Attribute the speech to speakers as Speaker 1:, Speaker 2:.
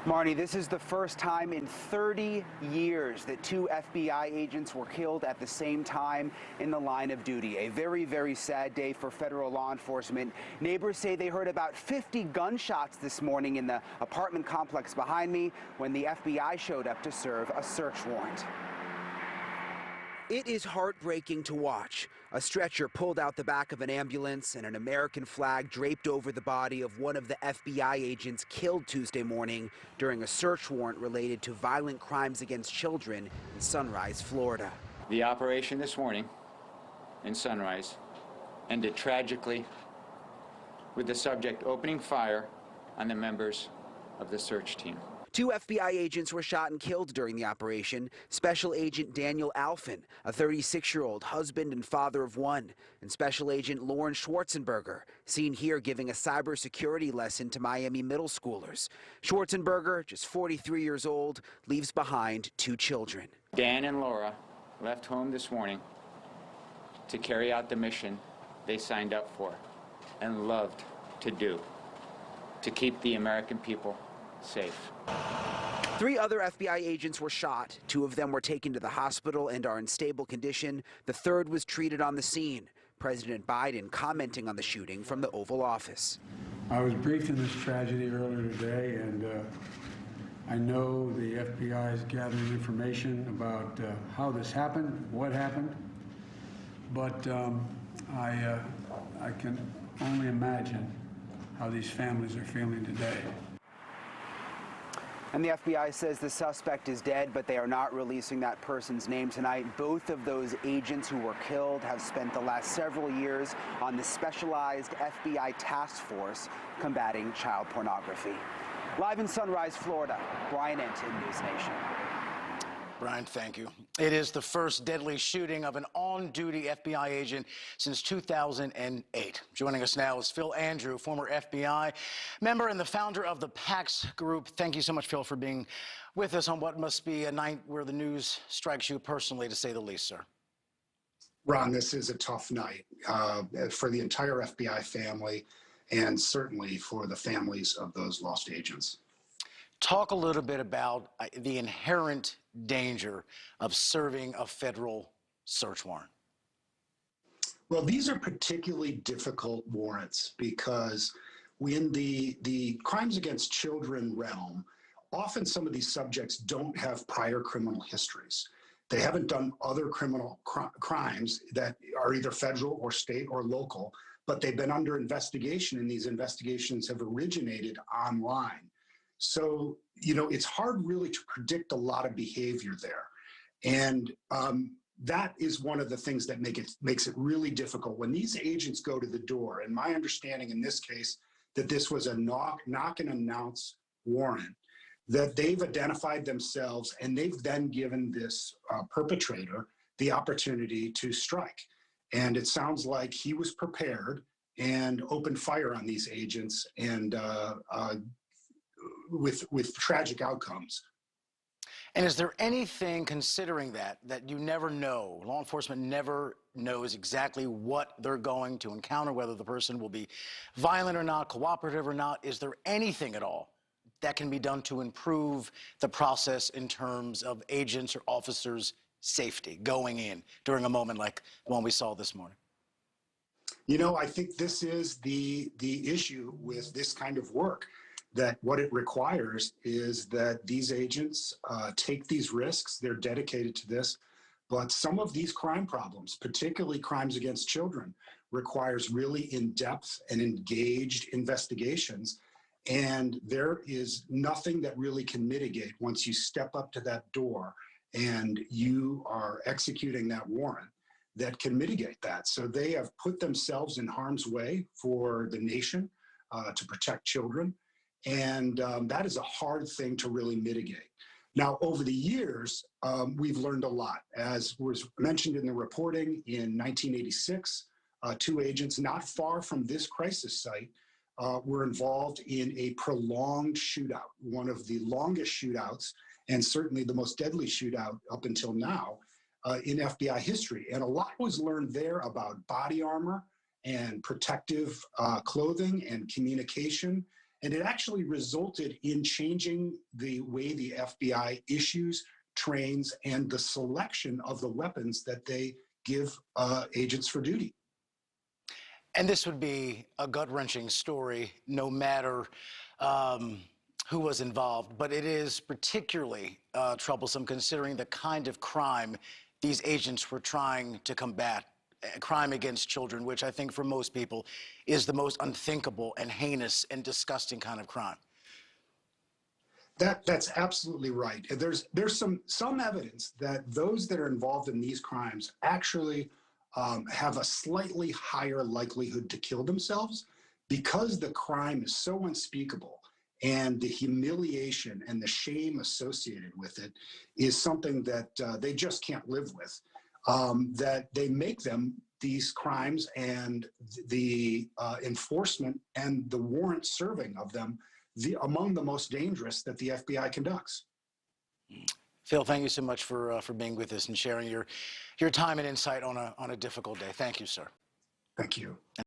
Speaker 1: Marnie, this is the first time in 30 years that two FBI agents were killed at the same time in the line of duty. A very, very sad day for federal law enforcement. Neighbors say they heard about 50 gunshots this morning in the apartment complex behind me when the FBI showed up to serve a search warrant. It is heartbreaking to watch. A stretcher pulled out the back of an ambulance and an American flag draped over the body of one of the FBI agents killed Tuesday morning during a search warrant related to violent crimes against children in Sunrise, Florida.
Speaker 2: The operation this morning in Sunrise ended tragically with the subject opening fire on the members of the search team.
Speaker 1: Two FBI agents were shot and killed during the operation. Special Agent Daniel Alphin, a 36-year-old husband and father of one, and Special Agent Lauren Schwarzenberger, seen here giving a cybersecurity lesson to Miami middle schoolers. Schwarzenberger, just 43 years old, leaves behind two children.
Speaker 2: Dan and Laura left home this morning to carry out the mission they signed up for and loved to do, to keep the American people safe.
Speaker 1: Three other FBI agents were shot. Two of them were taken to the hospital and are in stable condition. The third was treated on the scene. President Biden commenting on the shooting from the Oval Office.
Speaker 3: I was briefed in this tragedy earlier today, and I know the FBI is gathering information about how this happened, what happened, but I can only imagine how these families are feeling today.
Speaker 1: And the FBI says the suspect is dead, but they are not releasing that person's name tonight. Both of those agents who were killed have spent the last several years on the specialized FBI task force combating child pornography. Live in Sunrise, Florida, Brian Enton, News Nation.
Speaker 4: Brian, thank you. It is the first deadly shooting of an on-duty FBI agent since 2008. Joining us now is Phil Andrew, former FBI member and the founder of the PAX Group. Thank you so much, Phil, for being with us on what must be a night where the news strikes you personally, to say the least, sir.
Speaker 5: Ron, this is a tough night for the entire FBI family and certainly for the families of those lost agents.
Speaker 4: Talk a little bit about the inherent danger of serving a federal search warrant.
Speaker 5: Well, these are particularly difficult warrants because in the crimes against children realm, often some of these subjects don't have prior criminal histories. They haven't done other criminal crimes that are either federal or state or local, but they've been under investigation, and these investigations have originated online. So, you know, it's hard really to predict a lot of behavior there. And that is one of the things that makes it really difficult. When these agents go to the door, and my understanding in this case, that this was a knock and announce warrant, that they've identified themselves and they've then given this perpetrator the opportunity to strike. And it sounds like he was prepared and opened fire on these agents, and with tragic outcomes.
Speaker 4: And is there anything, considering that you never know, law enforcement never knows exactly what they're going to encounter, whether the person will be violent or not, cooperative or not, is there anything at all that can be done to improve the process in terms of agents or officers' safety going in during a moment like the one we saw this morning?
Speaker 5: You know, I think this is the issue with this kind of work, that what it requires is that these agents take these risks. They're dedicated to this. But some of these crime problems, particularly crimes against children, requires really in-depth and engaged investigations. And there is nothing that really can mitigate once you step up to that door and you are executing that warrant that can mitigate that. So they have put themselves in harm's way for the nation to protect children. And that is a hard thing to really mitigate. Now, over the years, we've learned a lot. As was mentioned in the reporting, in 1986, two agents not far from this crisis site were involved in a prolonged shootout, one of the longest shootouts, and certainly the most deadly shootout up until now in FBI history. And a lot was learned there about body armor and protective clothing and communication And it actually resulted in changing the way the FBI issues, trains, and the selection of the weapons that they give agents for duty.
Speaker 4: And this would be a gut-wrenching story, no matter who was involved. But it is particularly troublesome considering the kind of crime these agents were trying to combat. Crime against children, which I think for most people is the most unthinkable and heinous and disgusting kind of crime.
Speaker 5: That's absolutely right. And there's some evidence that those that are involved in these crimes actually have a slightly higher likelihood to kill themselves because the crime is so unspeakable, and the humiliation and the shame associated with it is something that they just can't live with. That they make them, these crimes, and the enforcement and the warrant serving of them, among the most dangerous that the FBI conducts.
Speaker 4: Phil, thank you so much for being with us and sharing your time and insight on a difficult day. Thank you, sir.
Speaker 5: Thank you.